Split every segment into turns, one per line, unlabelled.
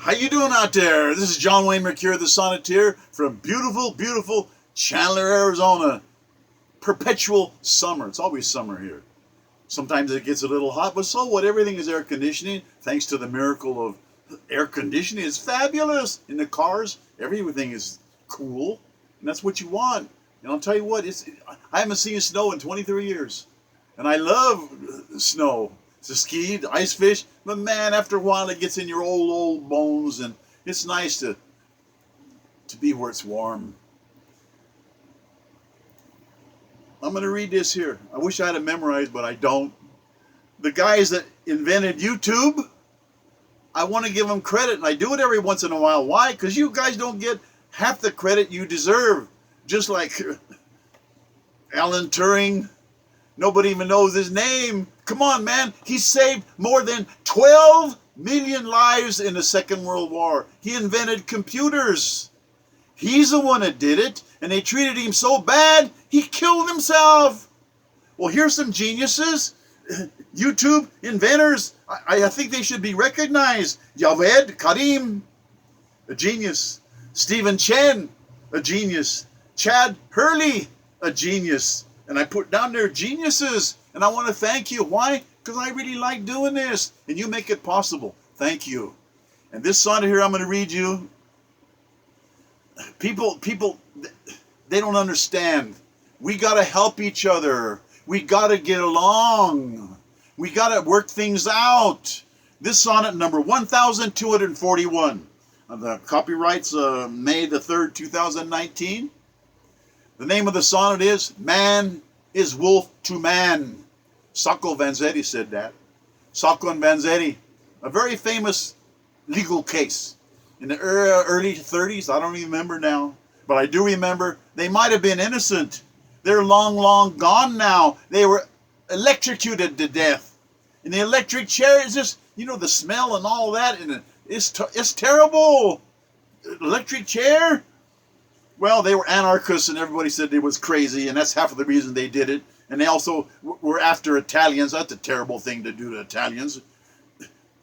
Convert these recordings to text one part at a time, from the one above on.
How you doing out there? This is John Wayne Mercure, the Sonneteer, from beautiful, beautiful Chandler, Arizona. Perpetual summer. It's always summer here. Sometimes it gets a little hot, but so what? Everything is air conditioning. Thanks to the miracle of air conditioning, it's fabulous. In the cars, everything is cool, and that's what you want. And I'll tell you what, I haven't seen snow in 23 years, and I love snow. To ski, to ice fish, but man, after a while it gets in your old bones, and it's nice to be where it's warm. I'm going to read this here. I wish I had it memorized, but I don't. The guys that invented YouTube, I want to give them credit, and I do it every once in a while. Why? Because you guys don't get half the credit you deserve. Just like Alan Turing. Nobody even knows his name. Come on, man. He saved more than 12 million lives in the Second World War. He invented computers. He's the one that did it, and they treated him so bad, he killed himself. Well, here's some geniuses. YouTube inventors. I think they should be recognized. Javed Karim, a genius. Stephen Chen, a genius. Chad Hurley, a genius. And I put down there geniuses, and I want to thank you. Why? Because I really like doing this, and you make it possible. Thank you. And this sonnet here I'm going to read you. People, they don't understand. We got to help each other. We got to get along. We got to work things out. This sonnet number 1241. The copyright's May the 3rd, 2019. The name of the sonnet is Man is Wolf to Man. Sacco Vanzetti said that. Sacco and Vanzetti, a very famous legal case in the early 30s. I don't even remember now, but I do remember they might have been innocent. They're long, long gone now. They were electrocuted to death. And the electric chair is just, the smell and all that, and it's terrible. Electric chair? Well, they were anarchists, and everybody said it was crazy, and that's half of the reason they did it. And they also were after Italians. That's a terrible thing to do to Italians.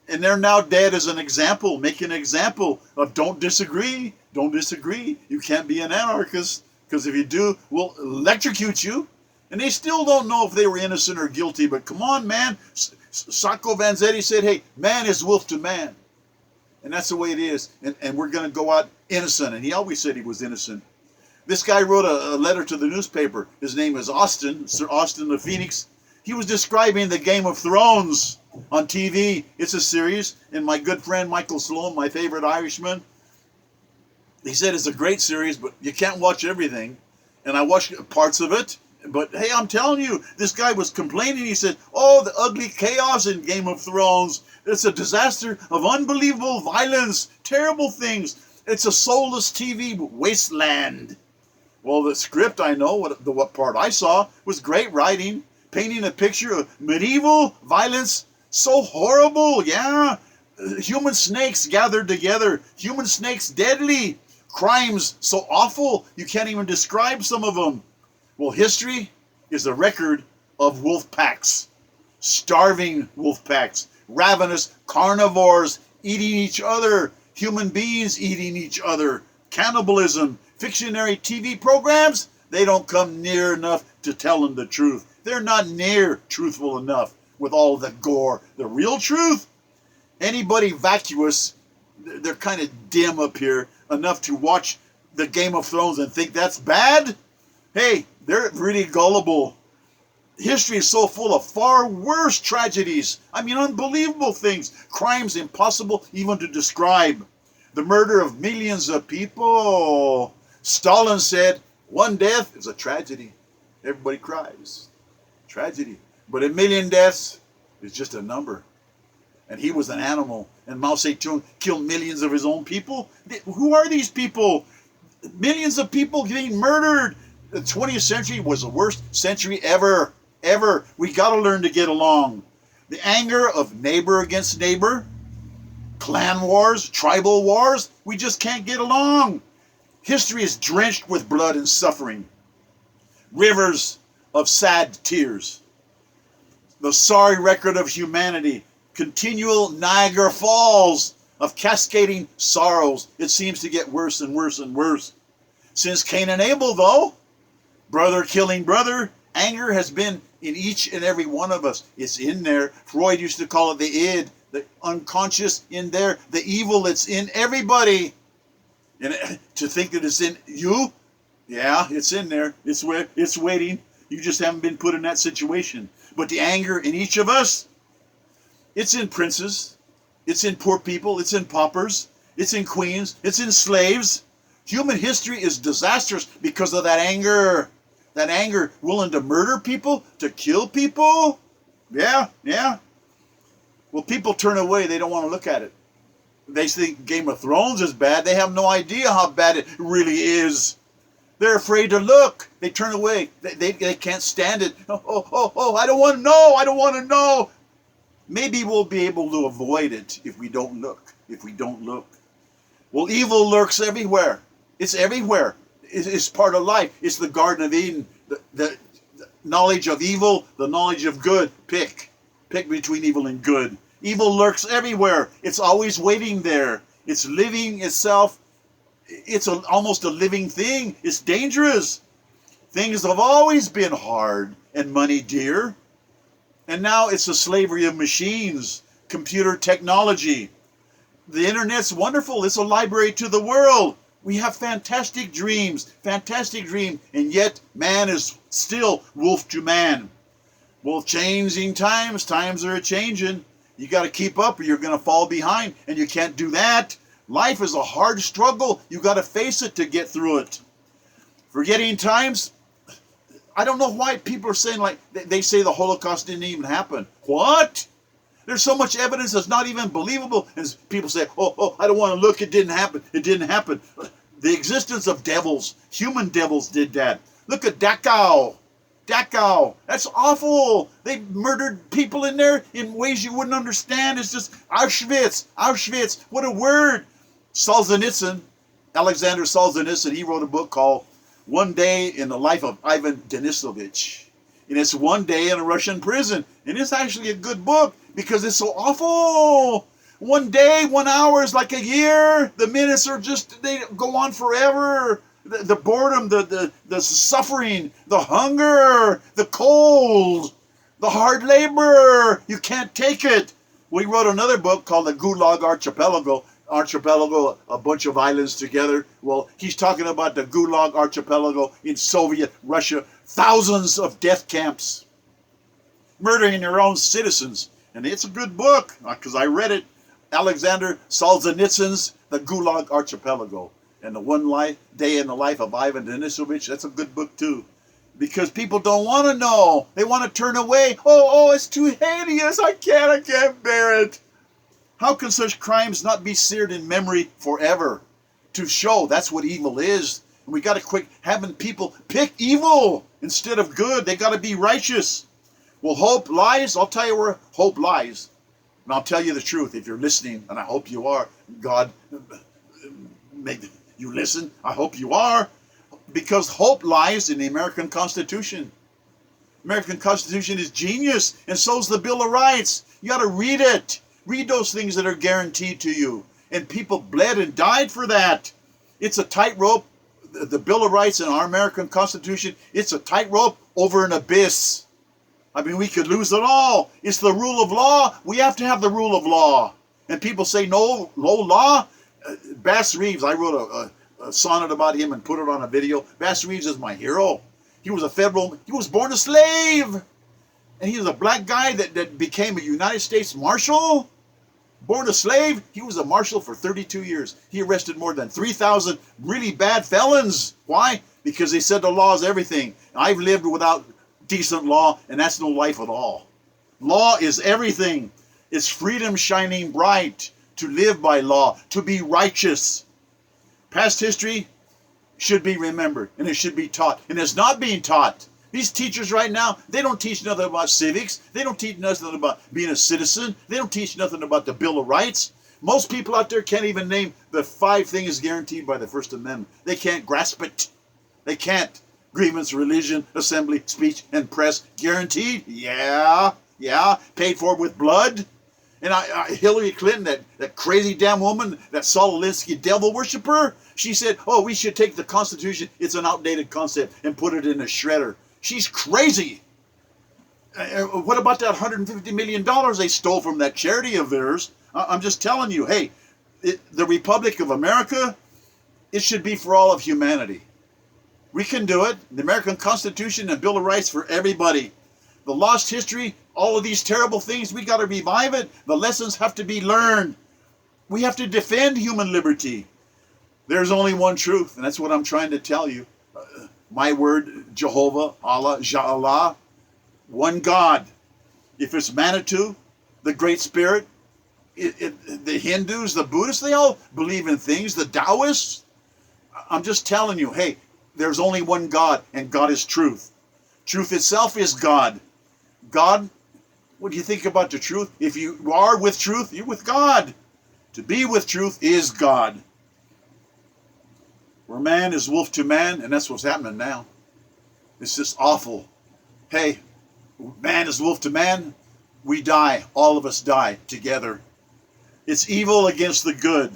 And they're now dead as an example, making an example of don't disagree. Don't disagree. You can't be an anarchist, because if you do, we'll electrocute you. And they still don't know if they were innocent or guilty, but come on, man. Sacco Vanzetti said, hey, man is wolf to man. And that's the way it is. And we're going to go out innocent. And he always said he was innocent. This guy wrote a letter to the newspaper. His name is Austin, Sir Austin of Phoenix. He was describing the Game of Thrones on TV. It's a series. And my good friend Michael Sloan, my favorite Irishman, he said it's a great series, but you can't watch everything. And I watched parts of it. But hey, I'm telling you, this guy was complaining. He said, oh, the ugly chaos in Game of Thrones. It's a disaster of unbelievable violence, terrible things. It's a soulless TV wasteland. Well, the script, I know, what part I saw, was great writing, painting a picture of medieval violence, so horrible, yeah. Human snakes gathered together, human snakes deadly, crimes so awful, you can't even describe some of them. Well, history is a record of wolf packs, starving wolf packs, ravenous carnivores eating each other, human beings eating each other, cannibalism, fictionary TV programs, they don't come near enough to telling the truth. They're not near truthful enough with all the gore. The real truth, anybody vacuous, they're kind of dim up here enough to watch the Game of Thrones and think that's bad. Hey, they're really gullible. History is so full of far worse tragedies. I mean, unbelievable things. Crimes impossible even to describe. The murder of millions of people. Stalin said, one death is a tragedy. Everybody cries. Tragedy. But a million deaths is just a number. And he was an animal. And Mao Zedong killed millions of his own people. Who are these people? Millions of people getting murdered. The 20th century was the worst century ever. Ever. We got to learn to get along. The anger of neighbor against neighbor, clan wars, tribal wars, we just can't get along. History is drenched with blood and suffering. Rivers of sad tears. The sorry record of humanity. Continual Niagara Falls of cascading sorrows. It seems to get worse and worse and worse. Since Cain and Abel, though, brother killing brother, anger has been in each and every one of us. It's in there. Freud used to call it the id, the unconscious in there, the evil that's in everybody. And to think that it's in you, yeah, it's in there. It's waiting. You just haven't been put in that situation. But the anger in each of us, it's in princes, it's in poor people, it's in paupers, it's in queens, it's in slaves. Human history is disastrous because of that anger. That anger, willing to murder people, to kill people. Yeah. Well, people turn away. They don't want to look at it. They think Game of Thrones is bad. They have no idea how bad it really is. They're afraid to look. They turn away. They can't stand it. Oh, I don't want to know. I don't want to know. Maybe we'll be able to avoid it if we don't look. Well, evil lurks everywhere. It's everywhere. It's part of life. It's the Garden of Eden. The knowledge of evil, the knowledge of good. Pick between evil and good. Evil lurks everywhere. It's always waiting there. It's living itself. It's almost a living thing. It's dangerous. Things have always been hard and money dear. And now it's a slavery of machines, computer technology. The internet's wonderful. It's a library to the world. We have fantastic dreams, and yet man is still wolf to man. Well, changing times are a-changing. You got to keep up or you're going to fall behind, and you can't do that. Life is a hard struggle. You got to face it to get through it. Forgetting times, I don't know why people are saying, like, they say the Holocaust didn't even happen. What? There's so much evidence that's not even believable. And people say, oh, I don't want to look. It didn't happen. The existence of devils, human devils did that. Look at Dachau. That's awful. They murdered people in there in ways you wouldn't understand. It's just Auschwitz. What a word. Alexander Solzhenitsyn, he wrote a book called One Day in the Life of Ivan Denisovich. And it's one day in a Russian prison. And it's actually a good book because it's so awful. 1 day, 1 hour is like a year. The minutes are they go on forever. The boredom, the suffering, the hunger, the cold, the hard labor. You can't take it. We wrote another book called The Gulag Archipelago, a bunch of islands together. Well, he's talking about the Gulag Archipelago in Soviet Russia. Thousands of death camps. Murdering their own citizens. And it's a good book because I read it. Alexander Solzhenitsyn's The Gulag Archipelago. And the Day in the Life of Ivan Denisovich. That's a good book too. Because people don't want to know. They want to turn away. Oh, it's too hideous. I can't bear it. How can such crimes not be seared in memory forever? To show that's what evil is. And we got to quit having people pick evil instead of good. They got to be righteous. Well, hope lies. I'll tell you where hope lies. And I'll tell you the truth if you're listening, and I hope you are. God, make you listen. I hope you are. Because hope lies in the American Constitution. American Constitution is genius, and so's the Bill of Rights. You got to read it. Read those things that are guaranteed to you. And people bled and died for that. It's a tightrope. The Bill of Rights and our American Constitution, it's a tightrope over an abyss. I mean, we could lose it all. It's the rule of law. We have to have the rule of law. And people say, no law. Bass Reeves, I wrote a sonnet about him and put it on a video. Bass Reeves is my hero. He was born a slave. And he was a black guy that became a United States Marshal. Born a slave, he was a marshal for 32 years. He arrested more than 3,000 really bad felons. Why? Because they said the law is everything. I've lived without decent law, and that's no life at all. Law is everything. It's freedom shining bright to live by law, to be righteous. Past history should be remembered, and it should be taught. And it's not being taught. These teachers right now, they don't teach nothing about civics. They don't teach nothing about being a citizen. They don't teach nothing about the Bill of Rights. Most people out there can't even name the 5 things guaranteed by the First Amendment. They can't grasp it. They can't. Grievance, religion, assembly, speech, and press guaranteed. Yeah. Paid for with blood. And Hillary Clinton, that crazy damn woman, that Saul Alinsky devil worshiper, she said, oh, we should take the Constitution, it's an outdated concept, and put it in a shredder. She's crazy. What about that $150 million they stole from that charity of theirs? I'm just telling you, hey, the Republic of America, it should be for all of humanity. We can do it. The American Constitution and Bill of Rights for everybody. The lost history, all of these terrible things, we got to revive it. The lessons have to be learned. We have to defend human liberty. There's only one truth, and that's what I'm trying to tell you. My word, Jehovah, Allah, Ja'Allah, one God. If it's Manitou, the Great Spirit, the Hindus, the Buddhists, they all believe in things. The Taoists, I'm just telling you, hey, there's only one God, and God is truth. Truth itself is God. God, what do you think about the truth? If you are with truth, you're with God. To be with truth is God. Where man is wolf to man, and that's what's happening now. It's just awful. Hey, man is wolf to man, we die. All of us die together. It's evil against the good.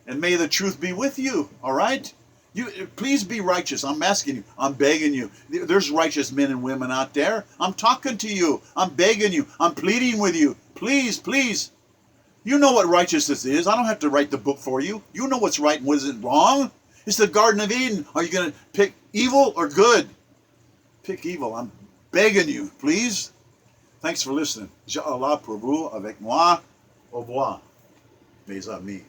And may the truth be with you, all right? You please be righteous. I'm asking you. I'm begging you. There's righteous men and women out there. I'm talking to you. I'm begging you. I'm pleading with you. Please, please. You know what righteousness is. I don't have to write the book for you. You know what's right and what isn't wrong. It's the Garden of Eden. Are you going to pick evil or good? Pick evil. I'm begging you, please. Thanks for listening. Ja'Allah pour vous avec moi. Au revoir, mes amis.